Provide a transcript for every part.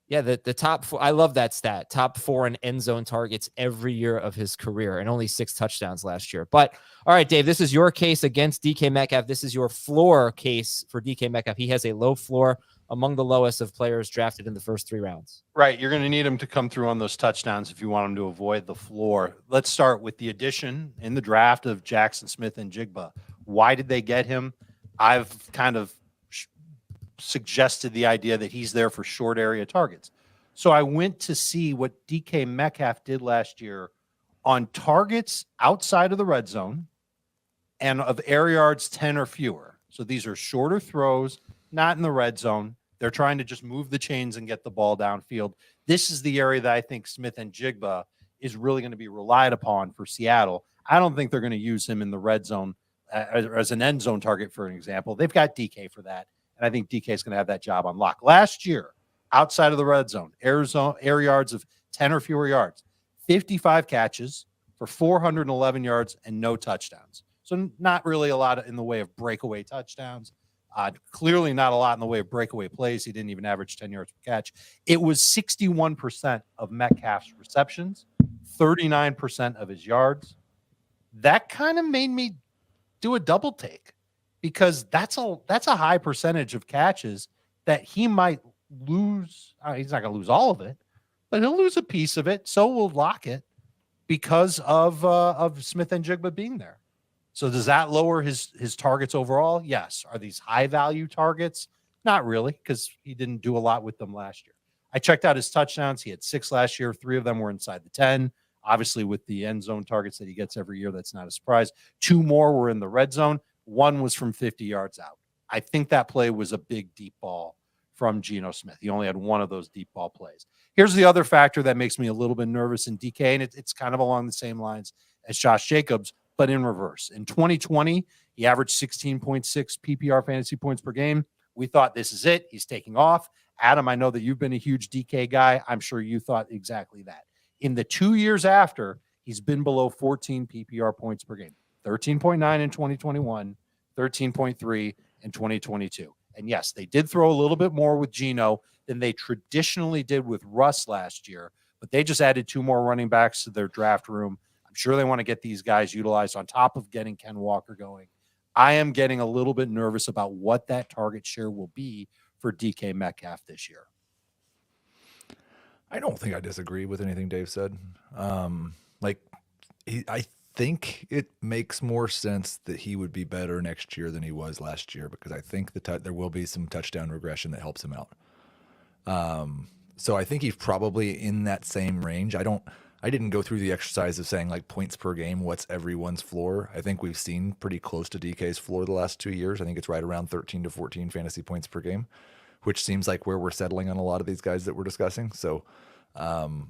Yeah, the top four. I love that stat. Top 4 in end zone targets every year of his career, and only 6 touchdowns last year. But all right, Dave, this is your case against DK Metcalf. This is your floor case for DK Metcalf. He has a low floor, among the lowest of players drafted in the first 3 rounds. Right. You're going to need him to come through on those touchdowns if you want him to avoid the floor. Let's start with the addition in the draft of Jackson Smith and Jigba. Why did they get him? I've kind of suggested the idea that he's there for short area targets. So I went to see what DK Metcalf did last year on targets outside of the red zone and of air yards 10 or fewer. So these are shorter throws, not in the red zone. They're trying to just move the chains and get the ball downfield. This is the area that I think Smith and Jigba is really going to be relied upon for Seattle. I don't think they're going to use him in the red zone as an end zone target, for an example. They've got DK for that. And I think DK is going to have that job on lock. Last year, outside of the red zone, air yards of 10 or fewer yards, 55 catches for 411 yards and no touchdowns. So not really a lot in the way of breakaway touchdowns. Clearly not a lot in the way of breakaway plays. He didn't even average 10 yards per catch. It was 61% of Metcalf's receptions, 39% of his yards. That kind of made me do a double take, because that's a high percentage of catches that he might lose. He's not going to lose all of it, but he'll lose a piece of it. So we'll lock it because of Smith and Jigba being there. So does that lower his targets overall? Yes. Are these high value targets? Not really, because he didn't do a lot with them last year. I checked out his touchdowns. He had 6 last year. 3 of them were inside the 10. Obviously, with the end zone targets that he gets every year, that's not a surprise. 2 more were in the red zone. 1 was from 50 yards out. I think that play was a big deep ball from Geno Smith. He only had 1 of those deep ball plays. Here's the other factor that makes me a little bit nervous in DK, and it's kind of along the same lines as Josh Jacobs, but in reverse. In 2020, he averaged 16.6 PPR fantasy points per game. We thought, this is it. He's taking off. Adam, I know that you've been a huge DK guy. I'm sure you thought exactly that. In the 2 years after, he's been below 14 PPR points per game. 13.9 in 2021, 13.3 in 2022. And yes, they did throw a little bit more with Geno than they traditionally did with Russ last year, but they just added 2 more running backs to their draft room. I'm sure they want to get these guys utilized on top of getting Ken Walker going. I am getting a little bit nervous about what that target share will be for DK Metcalf this year. I don't think I disagree with anything Dave said. I think it makes more sense that he would be better next year than he was last year, because I think there will be some touchdown regression that helps him out. So I think he's probably in that same range. I didn't go through the exercise of saying like points per game, what's everyone's floor. I think we've seen pretty close to DK's floor the last 2 years. I think it's right around 13 to 14 fantasy points per game, which seems like where we're settling on a lot of these guys that we're discussing. So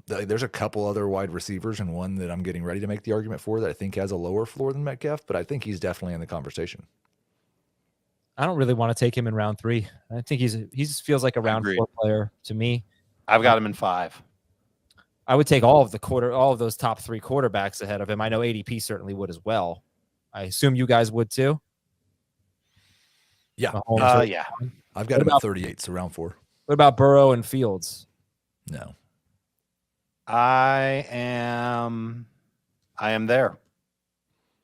there's a couple other wide receivers and one that I'm getting ready to make the argument for that I think has a lower floor than Metcalf, but I think he's definitely in the conversation. I don't really want to take him in round 3. I think he feels like a round 4 player to me. I've got him in 5. I would take all of those top 3 quarterbacks ahead of him. I know ADP certainly would as well. I assume you guys would too. Yeah. Yeah. I've got him at 38, so round 4. What about Burrow and Fields? No. I am there.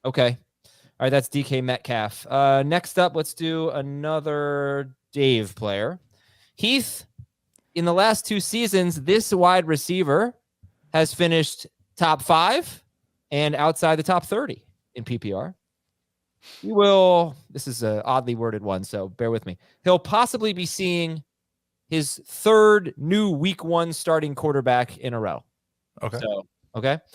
Okay. All right, that's DK Metcalf. Next up, let's do another Dave player. Heath, in the last 2 seasons, this wide receiver has finished top 5 and outside the top 30 in PPR. This is an oddly worded one, so bear with me. He'll possibly be seeing his 3rd new week 1 starting quarterback in a row. Okay. Okay. Yep.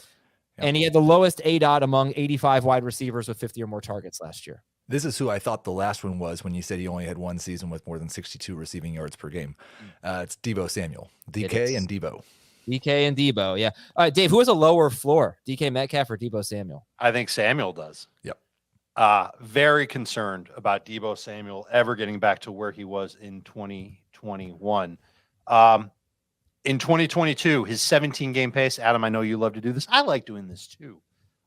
And he had the lowest ADOT among 85 wide receivers with 50 or more targets last year. This is who I thought the last one was when you said he only had 1 season with more than 62 receiving yards per game. It's Debo Samuel. DK and Debo. DK and Debo, yeah. All right, Dave, who has a lower floor, DK Metcalf or Debo Samuel? I think Samuel does. Yep. Very concerned about Deebo Samuel ever getting back to where he was in 2021. In 2022, his 17-game pace, Adam, I know you love to do this. I like doing this too.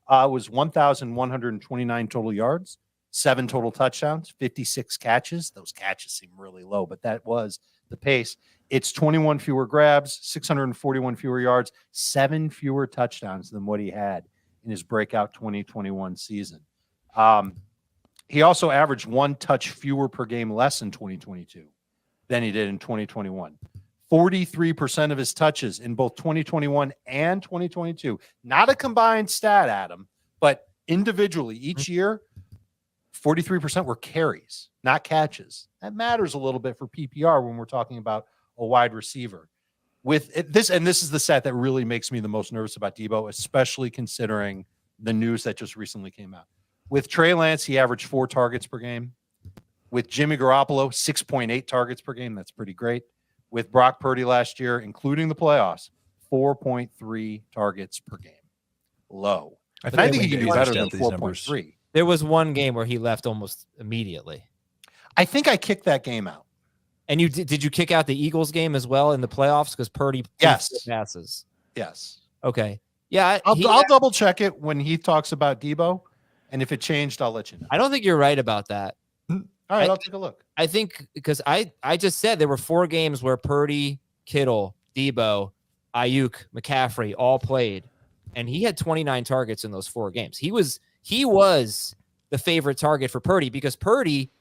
Was 1,129 total yards, 7 total touchdowns, 56 catches. Those catches seem really low, but that was the pace. It's 21 fewer grabs, 641 fewer yards, 7 fewer touchdowns than what he had in his breakout 2021 season. He also averaged 1 touch fewer per game less in 2022 than he did in 2021. 43% of his touches in both 2021 and 2022. Not a combined stat, Adam, but individually each year, 43% were carries, not catches. That matters a little bit for PPR when we're talking about a wide receiver. With this, and this is the stat that really makes me the most nervous about Deebo, especially considering the news that just recently came out. With Trey Lance, he averaged 4 targets per game. With Jimmy Garoppolo, 6.8 targets per game. That's pretty great. With Brock Purdy last year, including the playoffs, 4.3 targets per game. Low. I think he can do better than 4.3. There was one game where he left almost immediately. I think I kicked that game out. And did you kick out the Eagles game as well in the playoffs because Purdy passes? Yes. Okay. Yeah, I'll double check it when he talks about Deebo, and if it changed, I'll let you know. I don't think you're right about that. All right, I'll take a look. I think because I just said there were 4 games where Purdy, Kittle, Deebo, Ayuk, McCaffrey all played, and he had 29 targets in those 4 games. He was the favorite target for Purdy because Purdy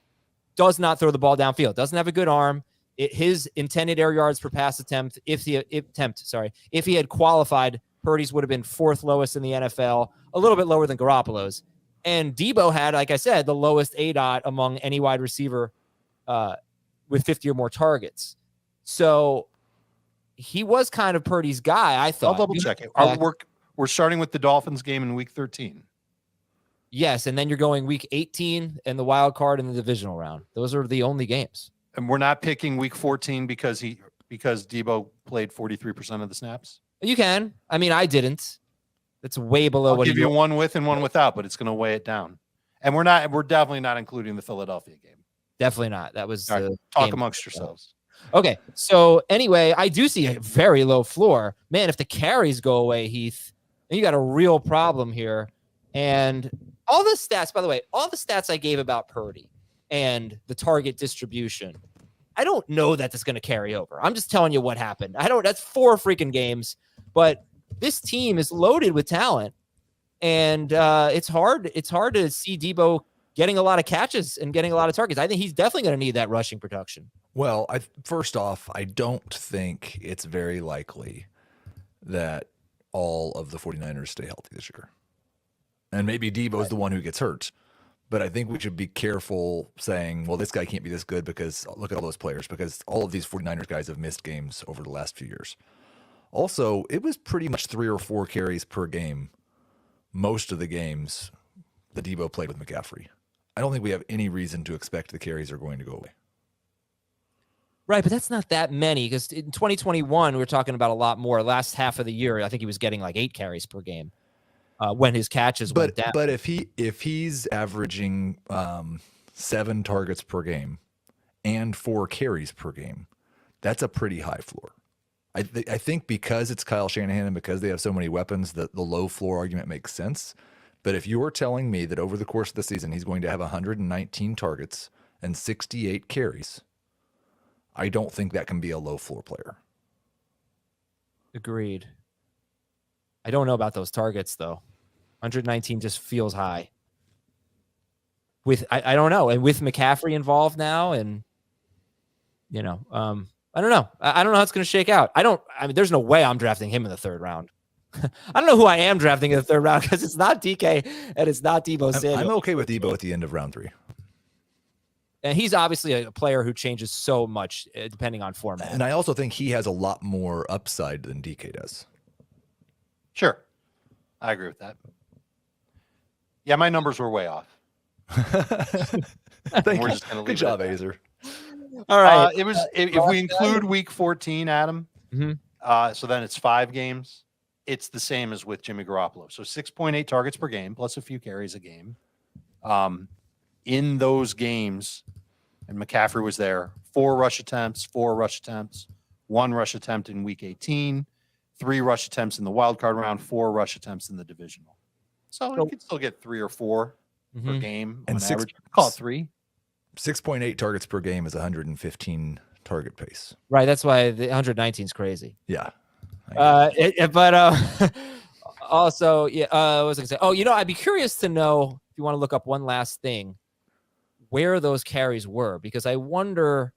does not throw the ball downfield, doesn't have a good arm. His intended air yards per pass attempt, if he had qualified, Purdy's would have been 4th lowest in the NFL, a little bit lower than Garoppolo's. And Deebo had, like I said, the lowest ADOT among any wide receiver with 50 or more targets. So he was kind of Purdy's guy, I thought. I'll double check it. We're starting with the Dolphins game in week 13. Yes, and then you're going week 18 and the wild card in the divisional round. Those are the only games. And we're not picking week 14 because Deebo played 43% of the snaps? You can. I mean, I didn't. It's way below I'll give you one with and one without, but it's going to weigh it down. And we're definitely not including the Philadelphia game. Definitely not. That was right, talk amongst yourselves. Okay. So anyway, I do see a very low floor. Man, if the carries go away, Heath, then you got a real problem here. And all the stats, by the way, all the stats I gave about Purdy and the target distribution, I don't know that that's going to carry over. I'm just telling you what happened. That's 4 freaking games, but this team is loaded with talent, and it's hard to see Deebo getting a lot of catches and getting a lot of targets. I think he's definitely going to need that rushing production. Well, first off, I don't think it's very likely that all of the 49ers stay healthy this year. And maybe Deebo's the one who gets hurt. But I think we should be careful saying, well, this guy can't be this good because look at all those players, because all of these 49ers guys have missed games over the last few years. Also, it was pretty much 3 or 4 carries per game most of the games that Deebo played with McCaffrey. I don't think we have any reason to expect the carries are going to go away. Right, but that's not that many because in 2021, we were talking about a lot more. Last half of the year, I think he was getting like 8 carries per game when his catches went down. But if he's averaging 7 targets per game and 4 carries per game, that's a pretty high floor. I think because it's Kyle Shanahan and because they have so many weapons, the low floor argument makes sense. But if you're telling me that over the course of the season he's going to have 119 targets and 68 carries, I don't think that can be a low floor player. Agreed. I don't know about those targets though. 119 just feels high. I don't know, and with McCaffrey involved now, and I don't know. I don't know how it's going to shake out. There's no way I'm drafting him in the 3rd round. I don't know who I am drafting in the 3rd round because it's not DK and it's not Deebo Samuel. I'm okay with Deebo at the end of round 3. And he's obviously a player who changes so much depending on format. And I also think he has a lot more upside than DK does. Sure. I agree with that. Yeah, my numbers were way off. Thank you. Good job, Azer. All right. It was if we include week 14, Adam. Mm-hmm. So then it's 5 games. It's the same as with Jimmy Garoppolo. So 6.8 targets per game plus a few carries a game. In those games, and McCaffrey was there, 4 rush attempts, 1 rush attempt in week 18, 3 rush attempts in the wild card round, 4 rush attempts in the divisional. So you could still get 3 or 4 per game. And on average. Call it 3. 6.8 targets per game is 115 target pace. Right. That's why the 119 is crazy. Yeah. Also, yeah. What was I gonna say? Oh, I'd be curious to know if you want to look up one last thing, where those carries were, because I wonder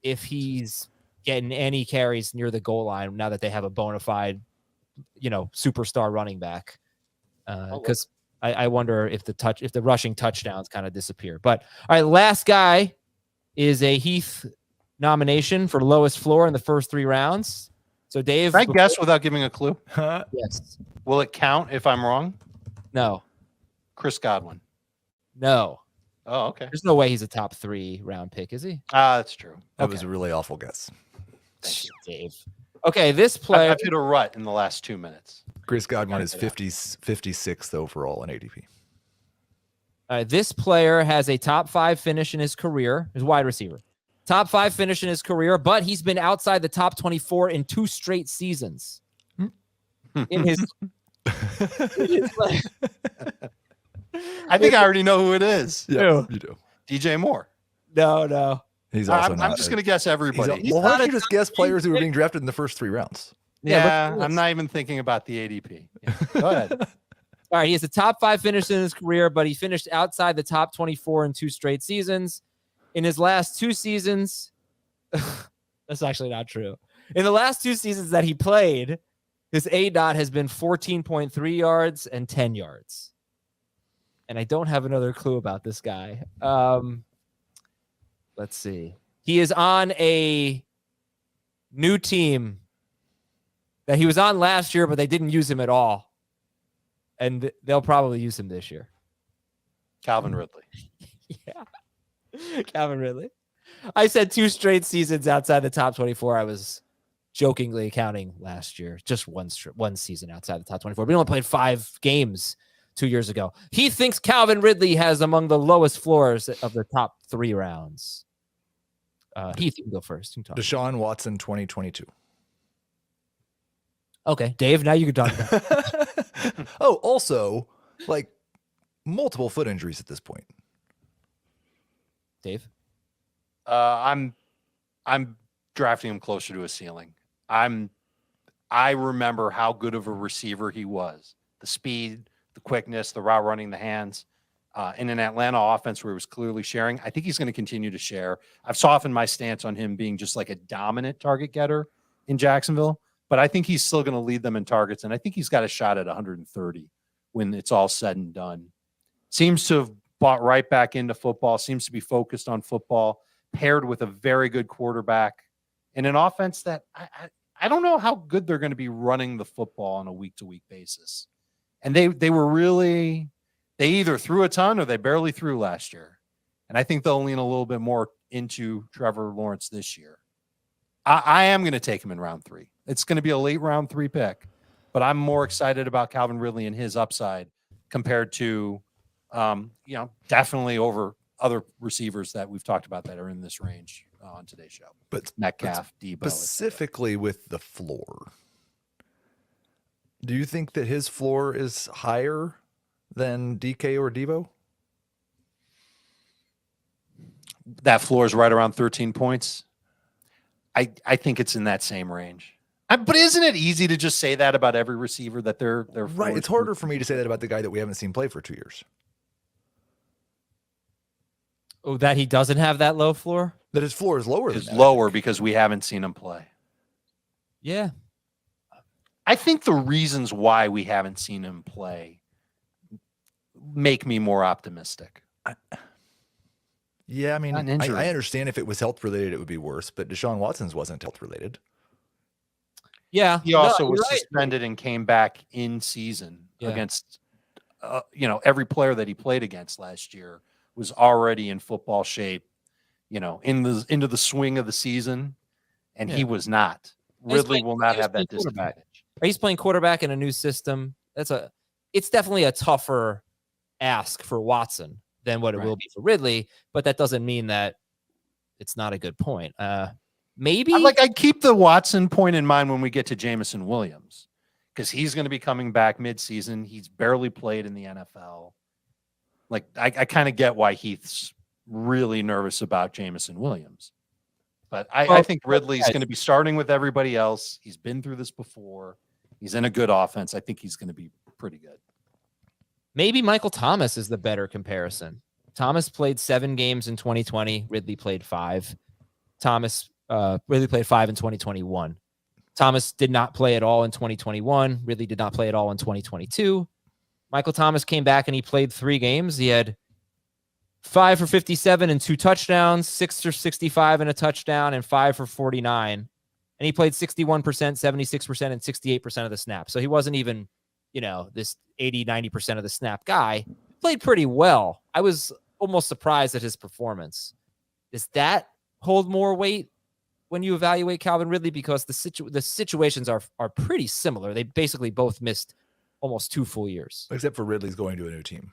if he's getting any carries near the goal line now that they have a bona fide, superstar running back. Because I wonder if the rushing touchdowns kind of disappear. But all right, last guy is a Heath nomination for lowest floor in the first 3 rounds. So Dave, Can I guess without giving a clue? Yes. Will it count if I'm wrong? No. Chris Godwin. No. Oh, okay. There's no way he's a top 3 round pick, is he? That's true. That was a really awful guess. Thank you, Dave. Okay, this player. I've hit a rut in the last 2 minutes. Chris Godwin is 56th overall in ADP. This player has a top 5 finish in his career, his wide receiver. Top 5 finish in his career, but he's been outside the top 24 in 2 straight seasons. In his I think I already know who it is. Yeah, you do. DJ Moore. No. He's also I'm just going to guess everybody. Well, why don't you just guess players who are being drafted in the first 3 rounds? Yeah, I'm not even thinking about the ADP. Yeah, go ahead. All right, he has a top 5 finish in his career, but he finished outside the top 24 in 2 straight seasons. In his last 2 seasons, that's actually not true. In the last 2 seasons that he played, his ADOT has been 14.3 yards and 10 yards. And I don't have another clue about this guy. Let's see. He is on a new team that he was on last year, but they didn't use him at all. And they'll probably use him this year. Calvin Ridley. Yeah. Calvin Ridley. I said 2 straight seasons outside the top 24. I was jokingly counting last year. Just one season outside the top 24. We only played 5 games 2 years ago. He thinks Calvin Ridley has among the lowest floors of the top 3 rounds. Heath, you can go first. Deshaun Watson 2022. Okay, Dave, now you can talk about Oh, also, multiple foot injuries at this point. Dave? I'm drafting him closer to a ceiling. I remember how good of a receiver he was. The speed, the quickness, the route running, the hands. In an Atlanta offense where he was clearly sharing, I think he's going to continue to share. I've softened my stance on him being just like a dominant target getter in Jacksonville, but I think he's still going to lead them in targets, and I think he's got a shot at 130 when it's all said and done. Seems to have bought right back into football, seems to be focused on football, paired with a very good quarterback and an offense that I don't know how good they're going to be running the football on a week-to-week basis. And they were really – they either threw a ton or they barely threw last year. And I think they'll lean a little bit more into Trevor Lawrence this year. I am going to take him in round 3. It's going to be a late round 3 pick, but I'm more excited about Calvin Ridley and his upside compared to, definitely over other receivers that we've talked about that are in this range on today's show. But Metcalf, Deebo. Specifically with the floor, do you think that his floor is higher than DK or Deebo? That floor is right around 13 points. I think it's in that same range. But isn't it easy to just say that about every receiver that they're right? It's harder for me to say that about the guy that we haven't seen play for 2 years. Oh, that he doesn't have that low floor? That his floor is lower. Is lower because we haven't seen him play. Yeah. I think the reasons why we haven't seen him play make me more optimistic. Yeah, I mean, I understand if it was health related, it would be worse, but Deshaun Watson's wasn't health related. Yeah. He also was suspended and came back in season against, every player that he played against last year was already in football shape, into the swing of the season, and he was not. Ridley will not have that disadvantage. He's playing quarterback in a new system. It's definitely a tougher ask for Watson than what it will be for Ridley, but that doesn't mean that it's not a good point. Maybe I keep the Watson point in mind when we get to Jameson Williams, because he's going to be coming back midseason. He's barely played in the NFL. I kind of get why Heath's really nervous about Jameson Williams. But I Well, think Ridley's going to be starting with everybody else. He's been through this before. He's in a good offense. I think he's going to be pretty good. Maybe Michael Thomas is the better comparison. Thomas played 7 games in 2020. Ridley played 5. Ridley played 5 in 2021. Thomas did not play at all in 2021. Ridley did not play at all in 2022. Michael Thomas came back and he played 3 games. He had 5 for 57 and 2 touchdowns, 6 for 65 and a touchdown, and 5 for 49. And he played 61%, 76%, and 68% of the snaps. So he wasn't even, this 80, 90% of the snap guy. Played pretty well. I was almost surprised at his performance. Does that hold more weight when you evaluate Calvin Ridley? Because the situations are pretty similar. They basically both missed almost 2 full years. Except for Ridley's going to a new team.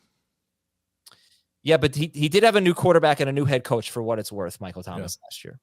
Yeah, but he did have a new quarterback and a new head coach for what it's worth, Michael Thomas, last year.